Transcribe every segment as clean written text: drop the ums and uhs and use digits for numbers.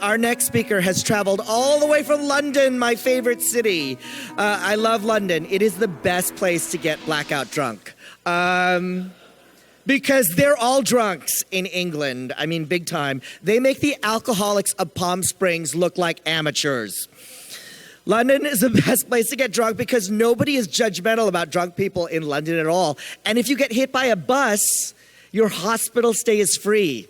Our next speaker has traveled all the way from London, my favorite city. I love London. It is the best place to get blackout drunk. Because they're all drunks in England. I mean, big time. They make the alcoholics of Palm Springs look like amateurs. London is the best place to get drunk because nobody is judgmental about drunk people in London at all. And if you get hit by a bus, your hospital stay is free.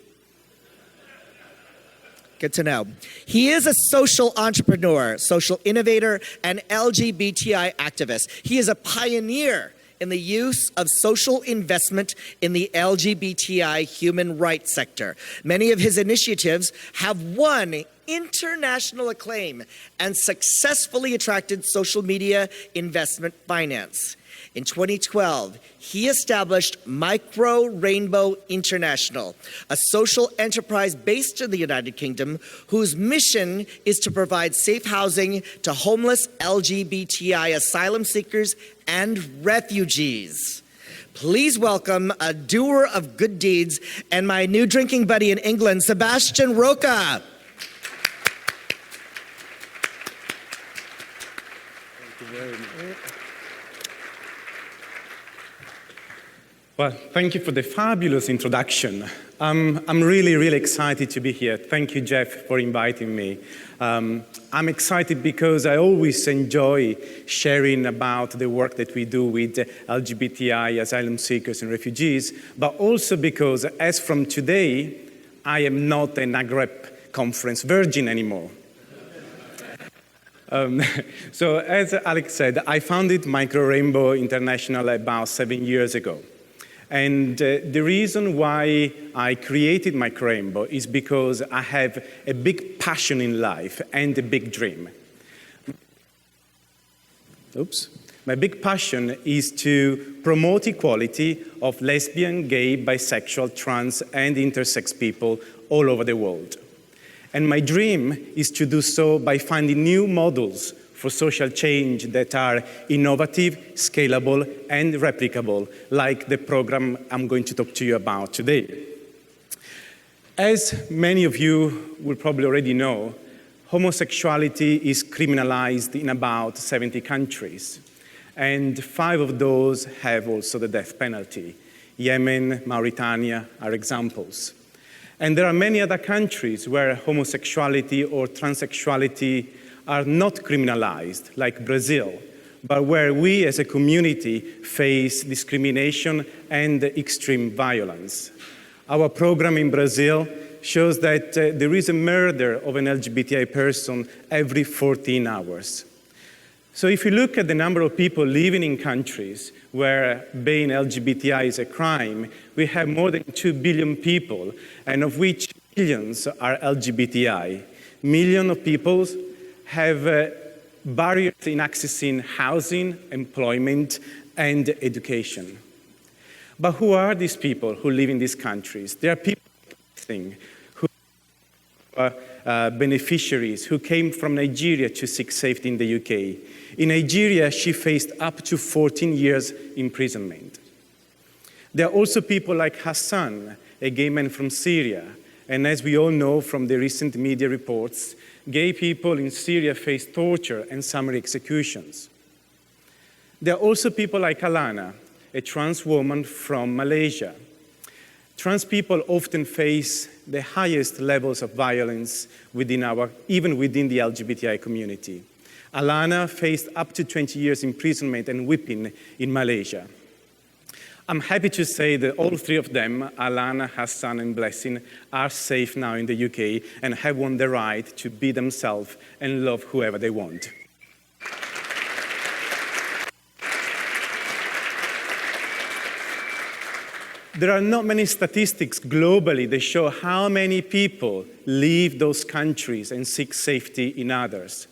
Good to know. He is a social entrepreneur, social innovator, and LGBTI activist. He is a pioneer in the use of social investment in the LGBTI human rights sector. Many of his initiatives have won international acclaim and successfully attracted social media investment finance. In 2012, he established Micro Rainbow International, a social enterprise based in the United Kingdom whose mission is to provide safe housing to homeless LGBTI asylum seekers and refugees. Please welcome a doer of good deeds and my new drinking buddy in England, Sebastian Rocca. Thank you very much. Well, thank you for the fabulous introduction. I'm really excited to be here. Thank you, Jeff, for inviting me. I'm excited because I always enjoy sharing about the work that we do with LGBTI, asylum seekers and refugees, but also because as from today, I am not a NAGLREP conference virgin anymore. So as Alex said, I founded Micro Rainbow International about 7 years ago. And the reason why I created Micro Rainbow is because I have a big passion in life and a big dream. My big passion is to promote equality of lesbian, gay, bisexual, trans, and intersex people all over the world. And my dream is to do so by finding new models for social change that are innovative, scalable, and replicable, like the program I'm going to talk to you about today. As many of you will probably already know, homosexuality is criminalized in about 70 countries, and 5 of those have also the death penalty. Yemen, Mauritania are examples. And there are many other countries where homosexuality or transsexuality are not criminalized, like Brazil, but where we as a community face discrimination and extreme violence. Our program in Brazil shows that there is a murder of an LGBTI person every 14 hours. So if you look at the number of people living in countries where being LGBTI is a crime, we have more than 2 billion people, and of which millions are LGBTI. Millions of people have barriers in accessing housing, employment, and education. But who are these people who live in these countries? They are people who are beneficiaries who came from Nigeria to seek safety in the UK. In Nigeria, she faced up to 14 years imprisonment. There are also people like Hassan, a gay man from Syria. And as we all know from the recent media reports, gay people in Syria face torture and summary executions. There are also people like Alana, a trans woman from Malaysia. Trans people often face the highest levels of violence even within the LGBTI community. Alana faced up to 20 years imprisonment and whipping in Malaysia. I'm happy to say that all 3 of them, Alana, Hassan, and Blessing, are safe now in the UK and have won the right to be themselves and love whoever they want. There are not many statistics globally that show how many people leave those countries and seek safety in others.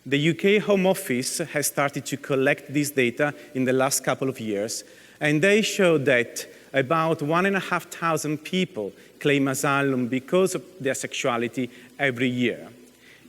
The UK Home Office has started to collect this data in the last couple of years, and they show that about 1,500 people claim asylum because of their sexuality every year.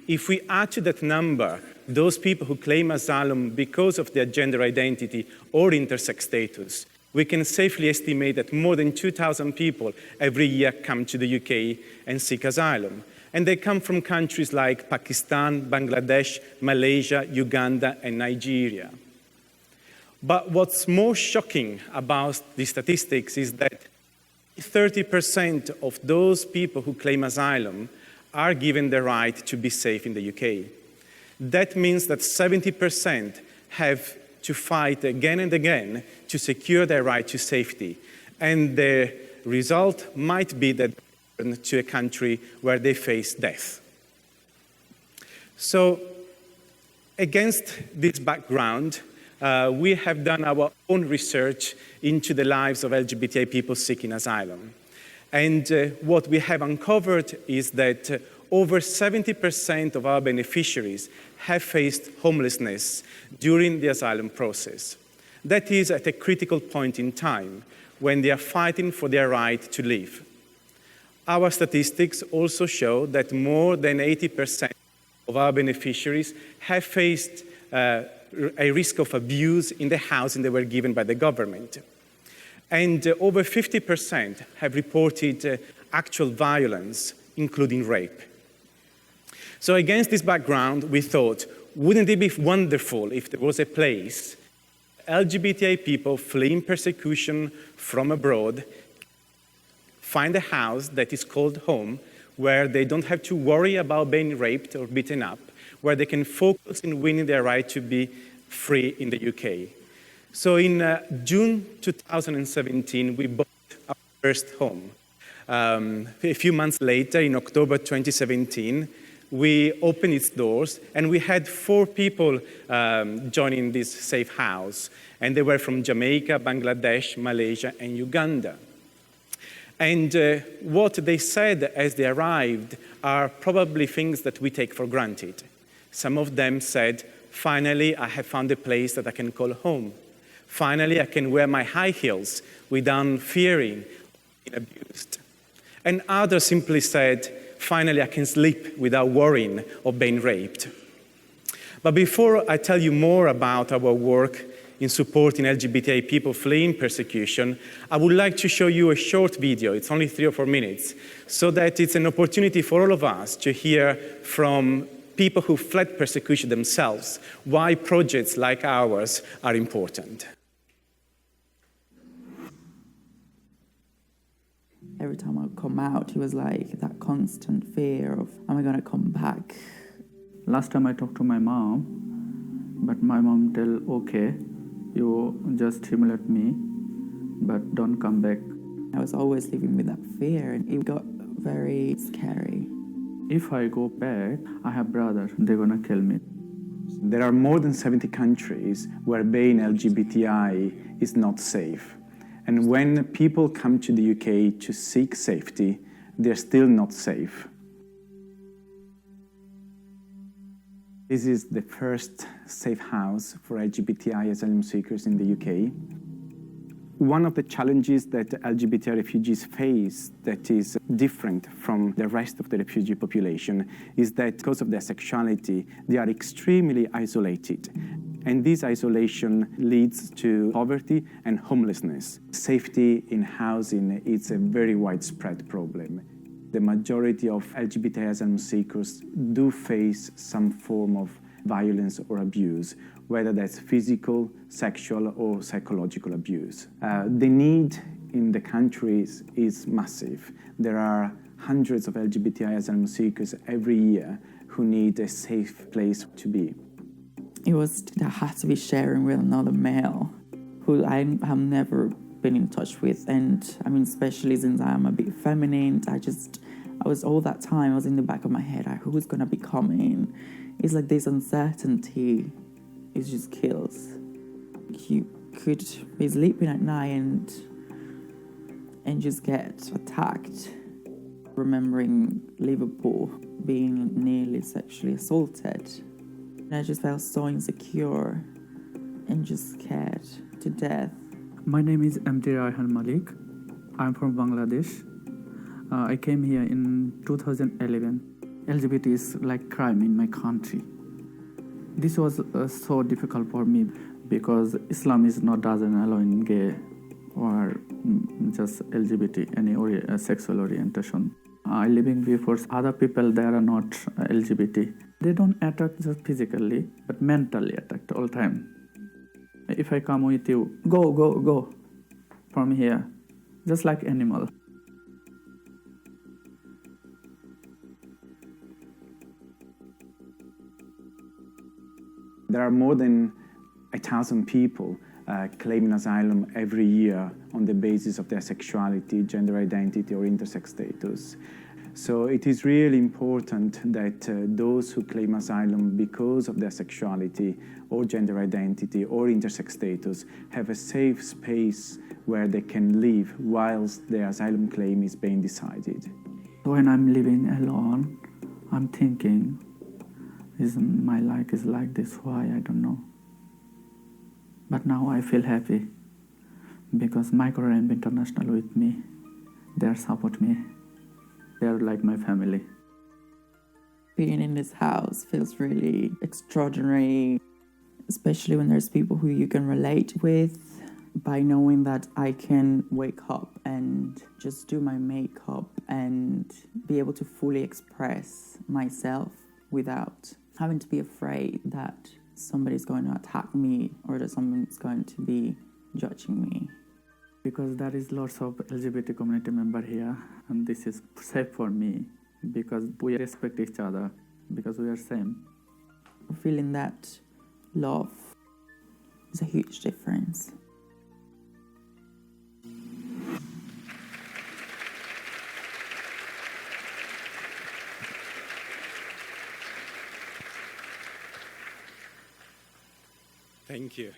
If we add to that number those people who claim asylum because of their gender identity or intersex status, we can safely estimate that more than 2,000 people every year come to the UK and seek asylum. And they come from countries like Pakistan, Bangladesh, Malaysia, Uganda, and Nigeria. But what's more shocking about these statistics is that 30% of those people who claim asylum are given the right to be safe in the UK. That means that 70% have to fight again and again to secure their right to safety. And the result might be that they return to a country where they face death. So, against this background, we have done our own research into the lives of LGBTI people seeking asylum. And what we have uncovered is that over 70% of our beneficiaries have faced homelessness during the asylum process. That is at a critical point in time when they are fighting for their right to live. Our statistics also show that more than 80% of our beneficiaries have faced a risk of abuse in the housing they were given by the government. And over 50% have reported actual violence, including rape. So against this background, we thought, wouldn't it be wonderful if there was a place LGBTI people fleeing persecution from abroad find a house that is called home, where they don't have to worry about being raped or beaten up, where they can focus in winning their right to be free in the UK. So in June 2017, we bought our first home. A few months later, in October 2017, we opened its doors, and we had 4 people joining this safe house. And they were from Jamaica, Bangladesh, Malaysia, and Uganda. And what they said as they arrived are probably things that we take for granted. Some of them said, finally, I have found a place that I can call home. Finally, I can wear my high heels without fearing being abused. And others simply said, finally, I can sleep without worrying of being raped. But before I tell you more about our work in supporting LGBTI people fleeing persecution, I would like to show you a short video. It's only 3 or 4 minutes, so that it's an opportunity for all of us to hear from people who fled persecution themselves why projects like ours are important. Every time I would come out, it was like that constant fear of, am I going to come back? Last time I talked to my mom, but my mom tell, okay, you just humiliate me, but don't come back. I was always living with that fear, and it got very scary. If I go back, I have brothers, they're gonna kill me. There are more than 70 countries where being LGBTI is not safe. And when people come to the UK to seek safety, they're still not safe. This is the first safe house for LGBTI asylum seekers in the UK. One of the challenges that LGBTI refugees face that is different from the rest of the refugee population is that because of their sexuality, they are extremely isolated. And this isolation leads to poverty and homelessness. Safety in housing is a very widespread problem. The majority of LGBTI asylum seekers do face some form of violence or abuse, whether that's physical, sexual, or psychological abuse. The need in the countries is massive. There are hundreds of LGBTI asylum seekers every year who need a safe place to be. It was that I had to be sharing with another male who I have never been in touch with. And I mean, especially since I'm a bit feminine, I was all that time, I was in the back of my head, who's gonna be coming? It's like this uncertainty, it just kills. You could be sleeping at night and just get attacked. Remembering Liverpool being nearly sexually assaulted. And I just felt so insecure and just scared to death. My name is MD Raihan Malik. I'm from Bangladesh. I came here in 2011. LGBT is like crime in my country. This was so difficult for me because Islam doesn't allow in gay or just LGBT, any sexual orientation. I living before other people that are not LGBT. They don't attack just physically, but mentally attacked all time. If I come with you, go from here, just like animal. There are more than 1,000 people claiming asylum every year on the basis of their sexuality, gender identity, or intersex status. So it is really important that those who claim asylum because of their sexuality or gender identity or intersex status have a safe space where they can live whilst their asylum claim is being decided. When I'm living alone, I'm thinking, my life is like this, why, I don't know. But now I feel happy because NAGLREP International with me, they support me. They're like my family. Being in this house feels really extraordinary, especially when there's people who you can relate with. By knowing that I can wake up and just do my makeup and be able to fully express myself without having to be afraid that somebody's going to attack me or that someone's going to be judging me. Because there is lots of LGBT community member here, and this is safe for me because we respect each other, because we are same. Feeling that love is a huge difference. Thank you.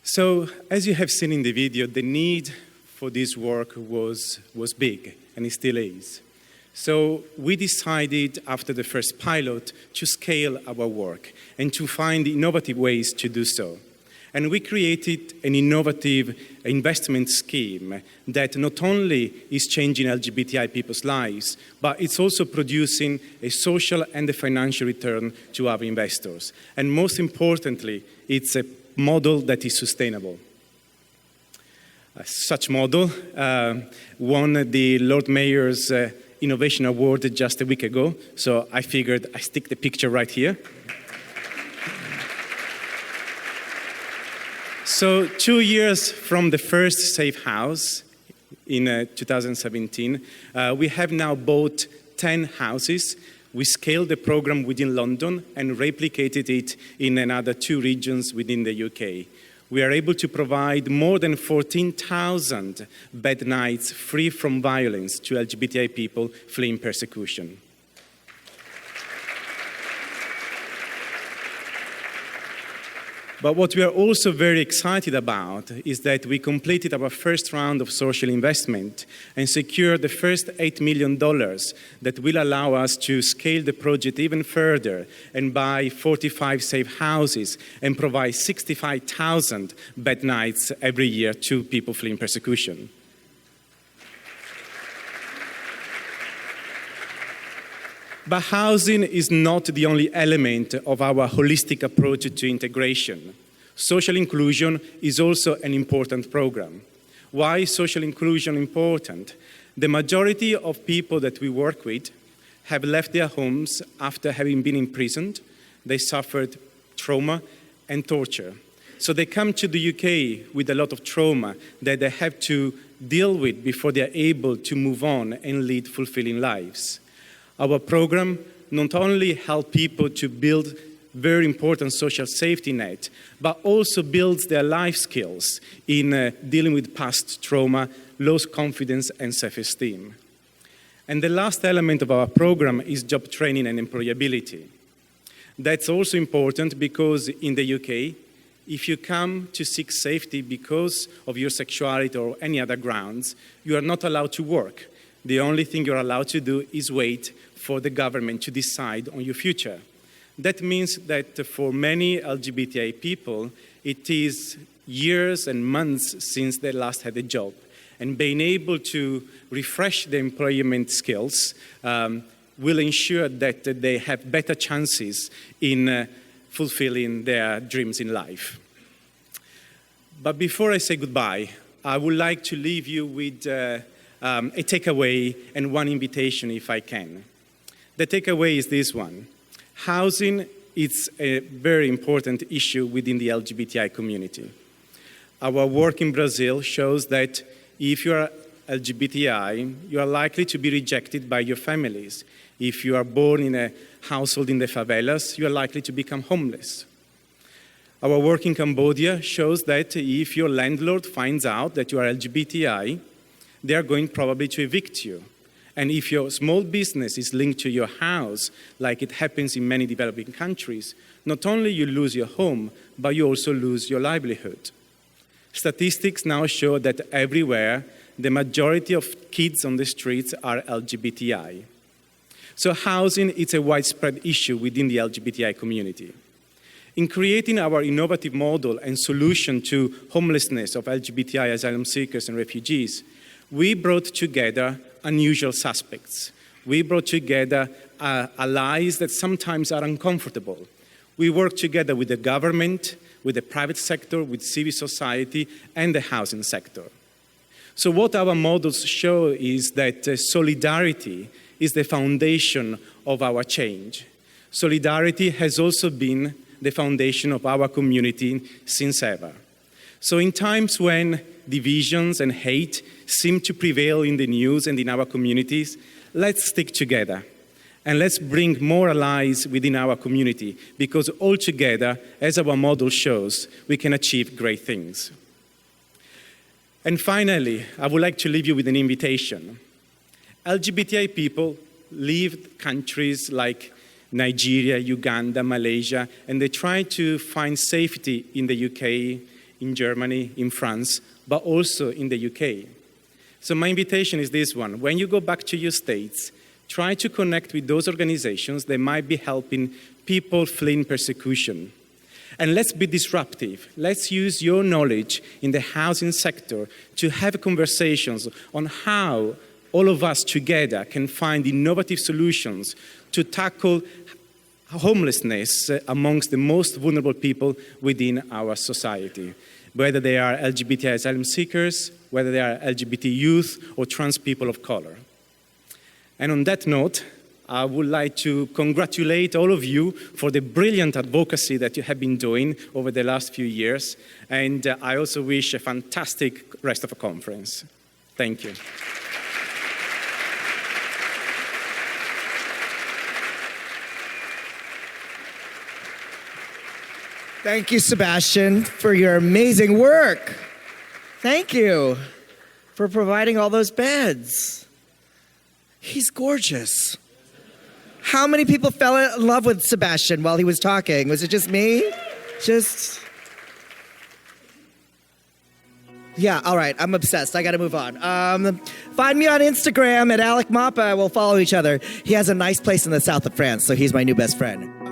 So, as you have seen in the video, the need for this work was big, and it still is. So we decided after the first pilot to scale our work and to find innovative ways to do so. And we created an innovative investment scheme that not only is changing LGBTI people's lives, but it's also producing a social and a financial return to our investors. And most importantly, it's a model that is sustainable. Such model won the Lord Mayor's Innovation Award just a week ago, so I figured I stick the picture right here. So 2 years from the first safe house in 2017, we have now bought 10 houses. We scaled the program within London and replicated it in another 2 regions within the UK. We are able to provide more than 14,000 bed nights free from violence to LGBTI people fleeing persecution. But what we are also very excited about is that we completed our first round of social investment and secured the first $8 million that will allow us to scale the project even further and buy 45 safe houses and provide 65,000 bed nights every year to people fleeing persecution. But housing is not the only element of our holistic approach to integration. Social inclusion is also an important program. Why is social inclusion important? The majority of people that we work with have left their homes after having been imprisoned. They suffered trauma and torture. So they come to the UK with a lot of trauma that they have to deal with before they are able to move on and lead fulfilling lives. Our program not only helps people to build very important social safety net, but also builds their life skills in dealing with past trauma, lost confidence, and self-esteem. And the last element of our program is job training and employability. That's also important because in the UK, if you come to seek safety because of your sexuality or any other grounds, you are not allowed to work. The only thing you're allowed to do is wait for the government to decide on your future. That means that for many LGBTI people, it is years and months since they last had a job. And being able to refresh their employment skills will ensure that they have better chances in fulfilling their dreams in life. But before I say goodbye, I would like to leave you with a takeaway and one invitation if I can. The takeaway is this one. Housing is a very important issue within the LGBTI community. Our work in Brazil shows that if you are LGBTI, you are likely to be rejected by your families. If you are born in a household in the favelas, you are likely to become homeless. Our work in Cambodia shows that if your landlord finds out that you are LGBTI, they are going probably to evict you. And if your small business is linked to your house, like it happens in many developing countries, not only you lose your home, but you also lose your livelihood. Statistics now show that everywhere, the majority of kids on the streets are LGBTI. So housing is a widespread issue within the LGBTI community. In creating our innovative model and solution to homelessness of LGBTI asylum seekers and refugees, we brought together unusual suspects. We brought together allies that sometimes are uncomfortable. We work together with the government, with the private sector, with civil society, and the housing sector. So what our models show is that solidarity is the foundation of our change. Solidarity has also been the foundation of our community since ever. So in times when divisions and hate seem to prevail in the news and in our communities, let's stick together. And let's bring more allies within our community, because all together, as our model shows, we can achieve great things. And finally, I would like to leave you with an invitation. LGBTI people leave countries like Nigeria, Uganda, Malaysia, and they try to find safety in the UK, in Germany, in France, but also in the UK. So my invitation is this one. When you go back to your states, try to connect with those organizations that might be helping people fleeing persecution. And let's be disruptive. Let's use your knowledge in the housing sector to have conversations on how all of us together can find innovative solutions to tackle homelessness amongst the most vulnerable people within our society, whether they are LGBTI asylum seekers, whether they are LGBT youth or trans people of color. And on that note, I would like to congratulate all of you for the brilliant advocacy that you have been doing over the last few years. And I also wish a fantastic rest of the conference. Thank you. Thank you, Sebastian, for your amazing work. Thank you for providing all those beds. He's gorgeous. How many people fell in love with Sebastian while he was talking? Was it just me? Yeah, all right, I'm obsessed. I gotta move on. Find me on Instagram at Alec Mappa. We'll follow each other. He has a nice place in the south of France, so he's my new best friend.